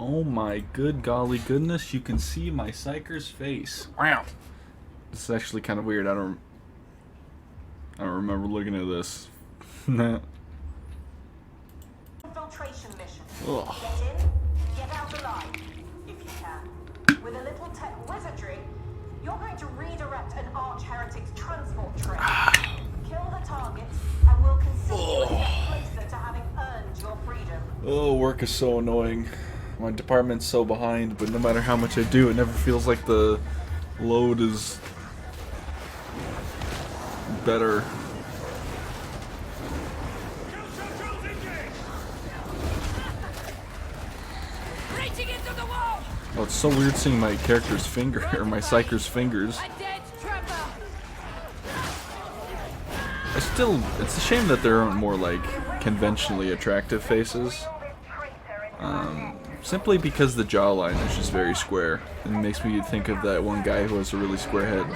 Oh my good golly goodness, you can see my Psyker's face. Wow. This is actually kind of weird. I don't remember looking at this. Infiltration mission. Ugh. Get in, get out alive, if you can. With a little tech wizardry, you're going to redirect an arch heretic's transport train. Kill the targets, and we'll consider you a step closer to having earned your freedom. Oh, work is so annoying. My department's so behind, but no matter how much I do, it never feels like the load is better. Oh, it's so weird seeing my character's finger, or my Psyker's fingers. It's a shame that there aren't more, like, conventionally attractive faces. Simply because the jawline is just very square. And it makes me think of that one guy who has a really square head.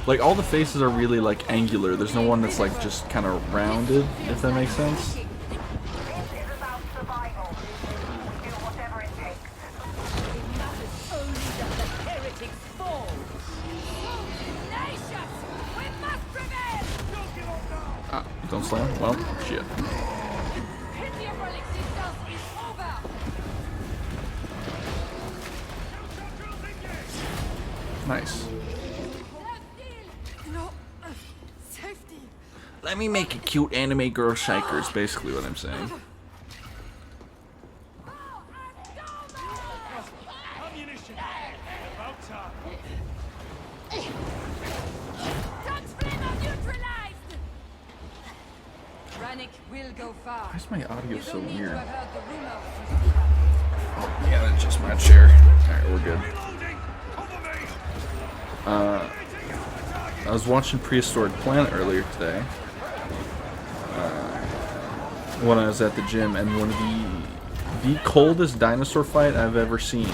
Like, all the faces are really, like, angular. There's no one that's, like, just kind of rounded, if that makes sense. Ah, don't slam? Well, shit. Nice. Let me make a cute anime girl Psyker is basically what I'm saying. Why is my audio so weird? Oh, yeah, that's just my chair. Alright, we're good. I was watching Prehistoric Planet earlier today. When I was at the gym, and one of the coldest dinosaur fight I've ever seen.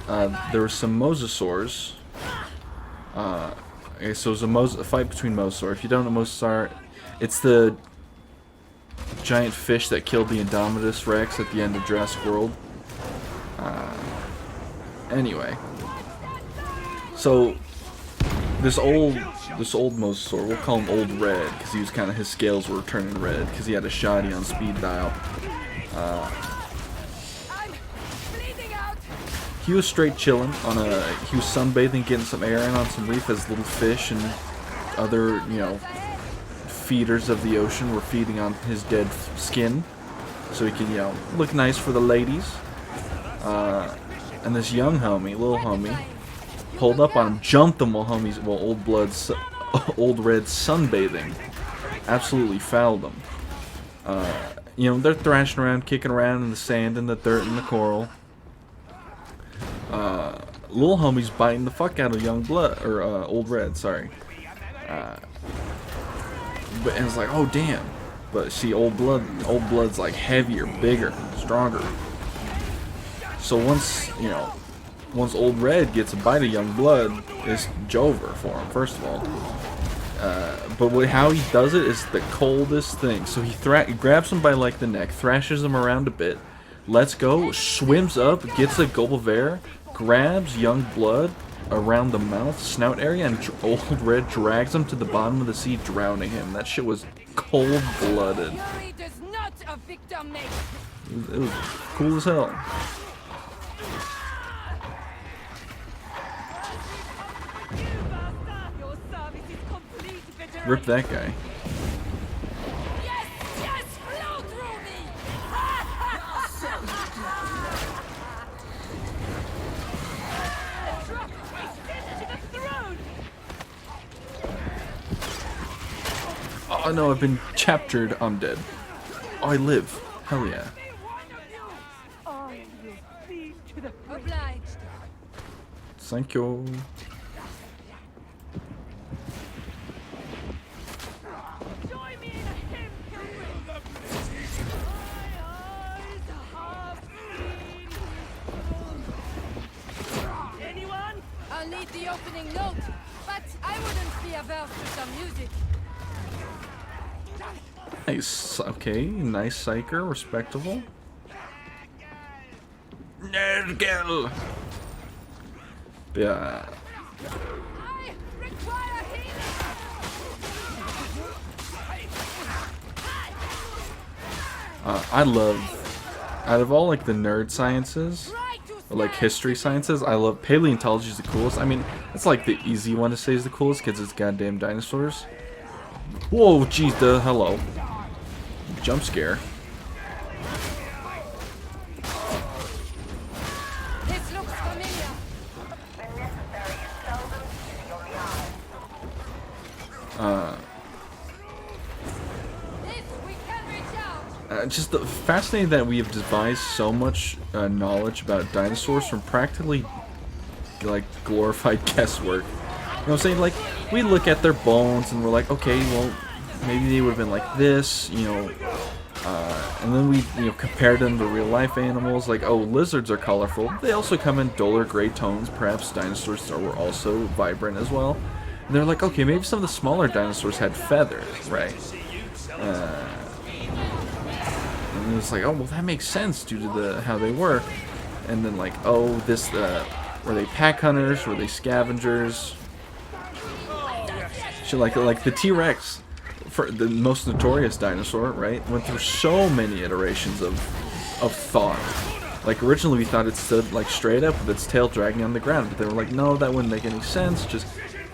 There were some mosasaurs. Okay, so it was a fight between mosasaur. If you don't know mosasaur, it's the giant fish that killed the Indominus Rex at the end of Jurassic World. Anyway, so this old mosasaur, we'll call him Old Red, because he was kind of, his scales were turning red because he had a shoddy on speed dial. He was straight chilling on he was sunbathing, getting some air in on some reef as little fish and other, you know, feeders of the ocean were feeding on his dead skin, so he could, you know, look nice for the ladies. And this young homie, little homie, pulled up on him, jumped him while Old Red's sunbathing. Absolutely fouled him. You know, they're thrashing around, kicking around in the sand and the dirt and the coral. Little homie's biting the fuck out of Old Red, sorry. But and it's like, oh damn. But see, Old Blood's like heavier, bigger, stronger. So once Old Red gets a bite of Young Blood, it's Jover for him, first of all. But how he does it is the coldest thing. So he grabs him by like the neck, thrashes him around a bit, lets go, swims up, gets a gulp of air, grabs Young Blood around the mouth, snout area, and Old Red drags him to the bottom of the sea, drowning him. That shit was cold-blooded. It was cool as hell. Rip that guy. Oh no, I've been chaptered. I'm dead. Oh, I live. Hell yeah. Thank you. I'll need the opening note, but I wouldn't be averse to some music. Nice. Okay, nice Psyker, respectable. Nergel. Yeah. I love, out of all like the nerd sciences, or like history sciences, I love paleontology is the coolest. I mean, it's like the easy one to say is the coolest because it's goddamn dinosaurs. Whoa, jeez, hello. Jump scare. This looks familiar. When necessary, seldom easy on the eye. We can reach out. Just fascinating that we have devised so much knowledge about dinosaurs from practically like glorified guesswork. You know what I'm saying? Like, we look at their bones and we're like, okay, well, maybe they would have been like this, you know, and then we, you know, compared them to real life animals. Like, oh, lizards are colorful. They also come in duller gray tones. Perhaps dinosaurs were also vibrant as well. And they're like, okay, maybe some of the smaller dinosaurs had feathers, right? And it's like, oh, well, that makes sense due to how they were. And then like, oh, this, were they pack hunters? Were they scavengers? Shit, like the T-Rex, for the most notorious dinosaur, right? Went through so many iterations of thought. Like, originally we thought it stood like straight up with its tail dragging on the ground, but they were like, no, that wouldn't make any sense. Just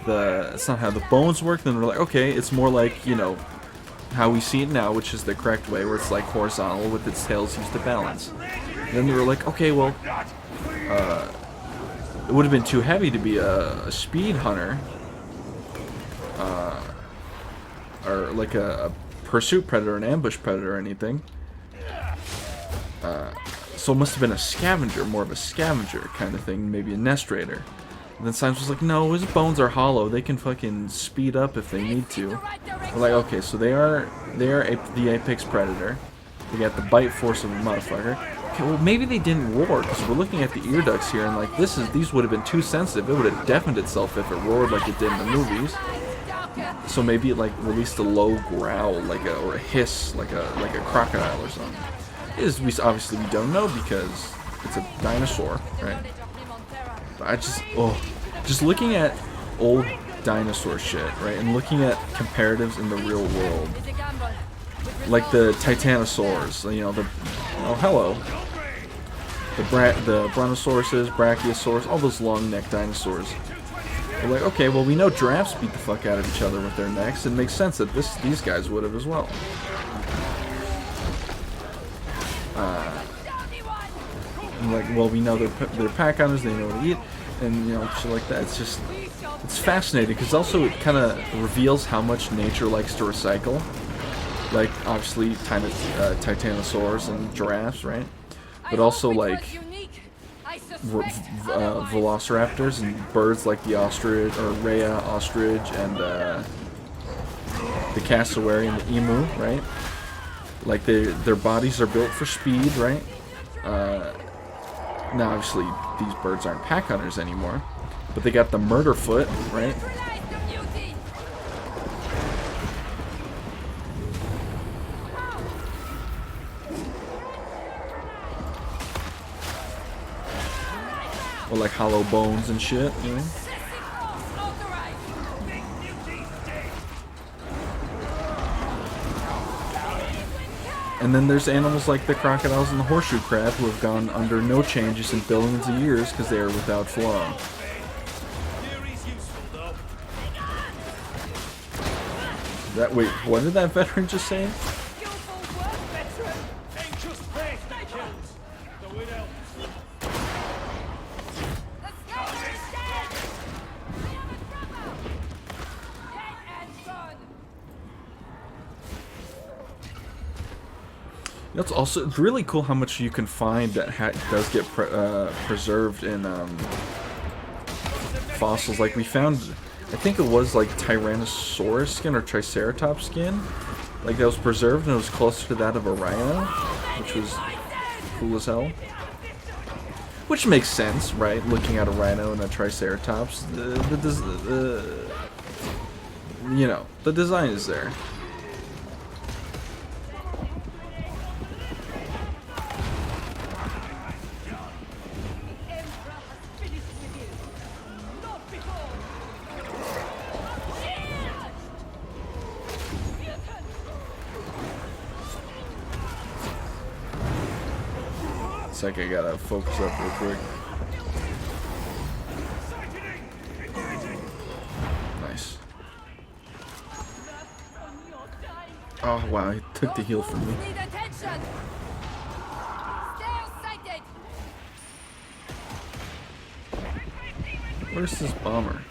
it's not how the bones work. Then we're like, okay, it's more like, you know, how we see it now, which is the correct way, where it's like horizontal with its tails used to balance. And then they were like, okay, well, it would have been too heavy to be a speed hunter, or like a pursuit predator, an ambush predator, or anything. So it must have been a scavenger, more of a scavenger kind of thing, maybe a nest raider. And then Science was like, no, his bones are hollow. They can fucking speed up if they need to. We're like, okay, so they are the apex predator. They got the bite force of a motherfucker. Okay, well, maybe they didn't roar, because we're looking at the ear ducts here, and like, these would have been too sensitive. It would have deafened itself if it roared like it did in the movies. So maybe it like released a low growl, or a hiss, like a crocodile or something. Obviously we don't know because it's a dinosaur, right? But I just looking at old dinosaur shit, right, and looking at comparatives in the real world, like the Titanosaurs, you know, hello, the Brontosauruses, Brachiosaurus, all those long-necked dinosaurs. We're like, okay, well, we know giraffes beat the fuck out of each other with their necks. It makes sense that these guys would have as well. And like, well, we know they're pack hunters, they know what to eat, and you know, shit like that. It's fascinating because also it kind of reveals how much nature likes to recycle. Like, obviously, titanosaurs and giraffes, right? But also like velociraptors and birds like the ostrich or rhea ostrich and the cassowary and the emu, right? Like their bodies are built for speed, right? Now obviously these birds aren't pack hunters anymore, but they got the murder foot, right? Or like hollow bones and shit, you know? And then there's animals like the crocodiles and the horseshoe crab who have gone under no changes in billions of years because they are without flaw. Wait, what did that veteran just say? It's also really cool how much you can find that does get preserved in fossils. Like we found, I think it was like Tyrannosaurus skin or Triceratops skin, like that was preserved and it was closer to that of a rhino, which was cool as hell. Which makes sense, right? Looking at a rhino and a Triceratops, you know, the design is there. sec, I gotta focus up real quick. Nice. Oh wow, he took the heal from me. Where's this bomber?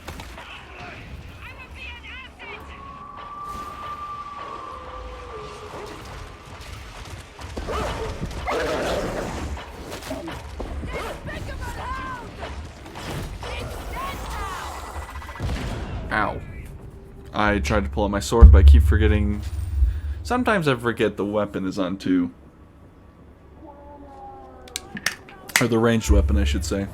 Ow. I tried to pull out my sword, but I keep forgetting. Sometimes I forget the weapon is on 2. Or the ranged weapon, I should say.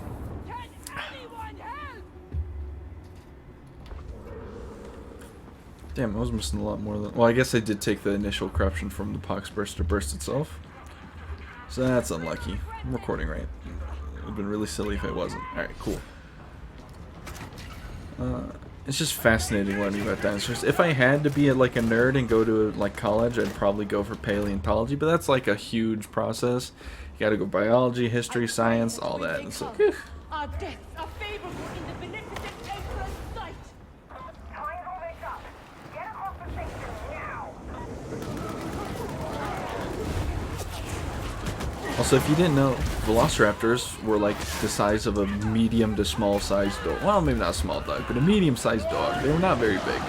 Damn, I was missing a lot more than... Well, I guess I did take the initial corruption from the pox burst to burst itself. So that's unlucky. I'm recording right. It would have been really silly if it wasn't. Alright, cool. It's just fascinating learning about dinosaurs. If I had to be like a nerd and go to like college, I'd probably go for paleontology, but that's like a huge process. You gotta go biology, history, science, all that. And so, Our deaths are favorable in the beneficent Emperor's sight. Triangle this up. Get across the station now. also, if you didn't know, velociraptors were like the size of a medium to small sized dog. Well, maybe not a small dog, but a medium sized dog. They were not very big.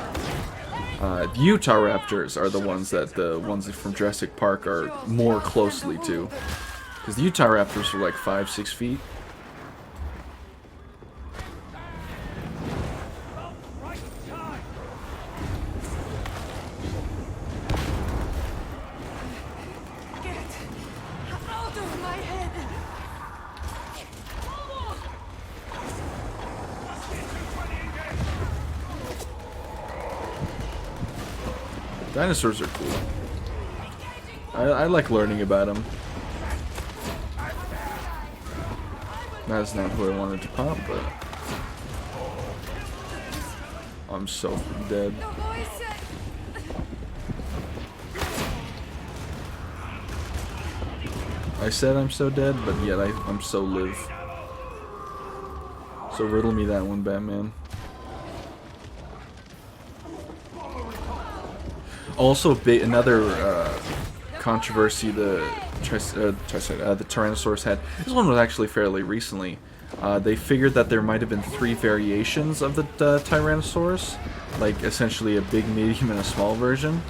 The Utah raptors are the ones from Jurassic Park are more closely to. Because the Utah raptors were like 5-6 feet. Dinosaurs are cool. I like learning about them. That's not who I wanted to pop, but I'm so dead. I said I'm so dead, but yet I'm so live. So riddle me that one, Batman. Also, another controversy the Tyrannosaurus had. This one was actually fairly recently. They figured that there might have been 3 variations of the Tyrannosaurus, like essentially a big, medium, and a small version.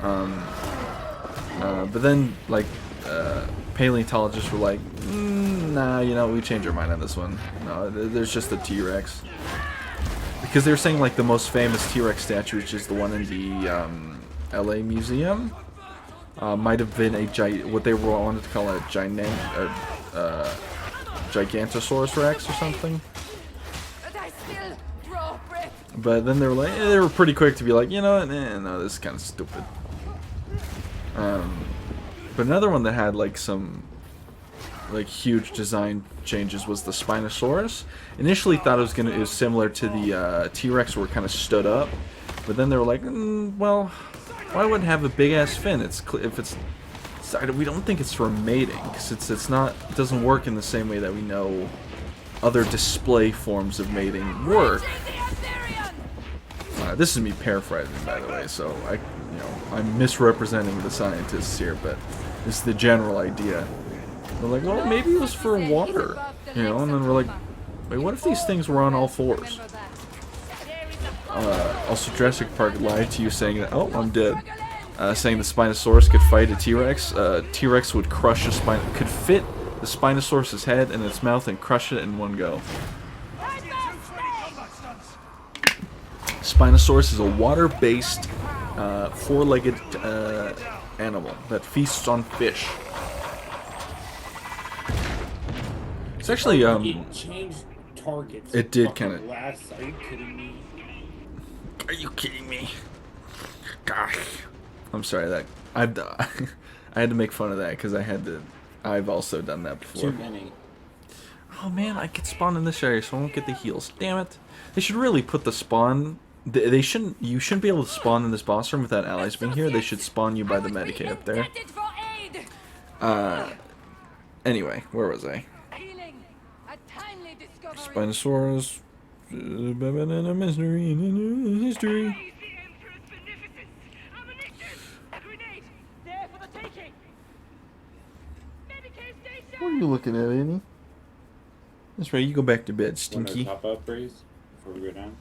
But then, like, paleontologists were like, nah, you know, we changed our mind on this one. No, there's just the T-Rex. Because they were saying, like, the most famous T-Rex statue, which is the one in the LA Museum, might have been what they wanted to call a Gigantosaurus Rex or something. But then they were like, they were pretty quick to be like, you know what, no, this is kind of stupid. But another one that had like some like huge design changes was the Spinosaurus. Initially thought it was similar to the T-Rex, where it kind of stood up, but then they were like, well, why would it have a big ass fin? We don't think it's for mating, because it doesn't work in the same way that we know other display forms of mating work. This is me paraphrasing, by the way, so I'm misrepresenting the scientists here, but this is the general idea. We're like, well, maybe it was for water, and then we're like, wait, what if these things were on all 4s? Also, Jurassic Park lied to you saying that, oh, I'm dead. Saying the Spinosaurus could fight a T-Rex. T-Rex would crush could fit the Spinosaurus's head in its mouth and crush it in one go. Spinosaurus is a water-based, 4-legged animal that feasts on fish. It's actually it changed targets. It did kind of. Are you kidding me? Are you kidding me? Gosh, I'm sorry that I had to make fun of that because I've also done that before. Too many. Oh man, I get spawned in this area, so I won't get the heals. Damn it! They should really put the spawn. You shouldn't be able to spawn in this boss room without allies being here. They should spawn you by the Medicaid up there. Anyway, where was I? Healing. A timely discovery. Spinosaurus. Mystery. History. Praise the Emperor's beneficence. Ammunition. A grenade. There for the taking. Medicare station. What are you looking at, Annie? That's right, you go back to bed, One of Stinky. the pop-up rays before we go down.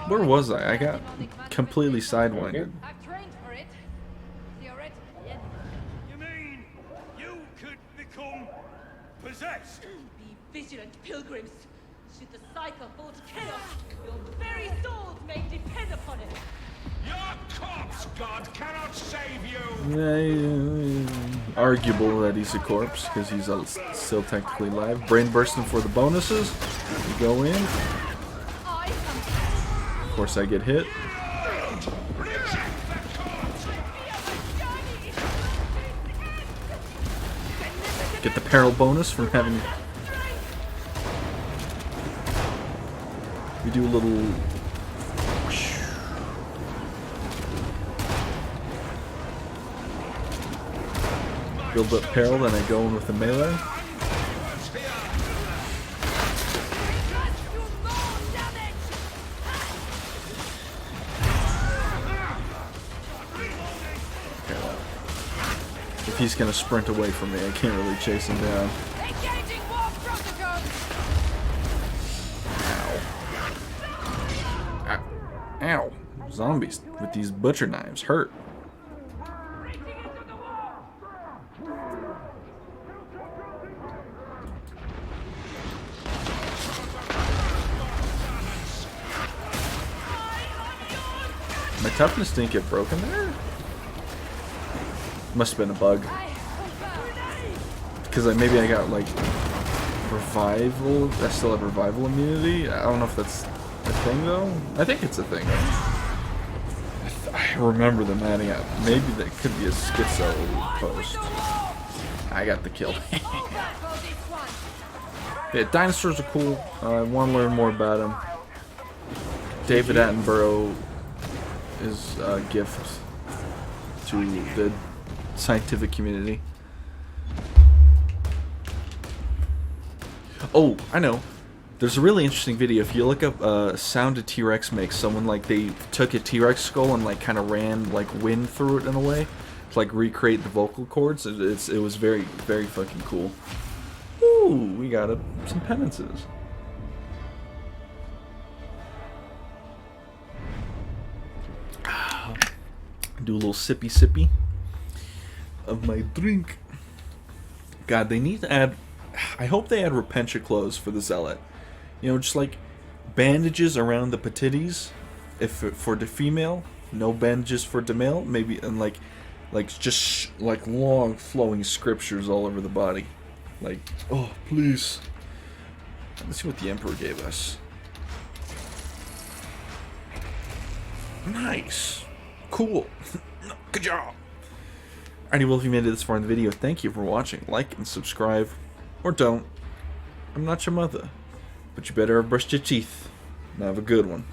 Where was I? I got completely sidewinded. I've trained for it. Theoretically, anyway. You mean you could become possessed? Be vigilant, pilgrims. Should the Psyker forge chaos, your very souls may depend upon it. Your corpse god cannot save you! Arguable that he's a corpse because he's still technically alive. Brain bursting for the bonuses. We go in. I am Of course, I get hit. Get the peril bonus from having. We do a little. Build up peril, then I go in with the melee. If he's gonna sprint away from me, I can't really chase him down. engaging war protocol. Ow. Zombies with these butcher knives hurt. My toughness didn't get broken there? Must have been a bug. Because maybe I got like revival. I still have revival immunity. I don't know if that's a thing though. I think it's a thing. I remember them adding up. Maybe that could be a schizo post. I got the kill. Yeah, dinosaurs are cool. I want to learn more about them. David Attenborough is a gift to the scientific community. Oh, I know. There's a really interesting video. If you look up sound a T-Rex makes, someone like they took a T-Rex skull and like kind of ran like wind through it in a way to like recreate the vocal cords. It was very, very fucking cool. Ooh, we got some penances. Do a little sippy of my drink. God, they need to add. I hope they add repentia clothes for the zealot. You know, just like bandages around the patitties, for the female. No bandages for the male. Maybe and like just like long flowing scriptures all over the body. Like, oh please. Let's see what the Emperor gave us. Nice. Cool. Good job. Alrighty, well, if you made it this far in the video, thank you for watching. Like and subscribe. Or don't. I'm not your mother. But you better have brushed your teeth. And have a good one.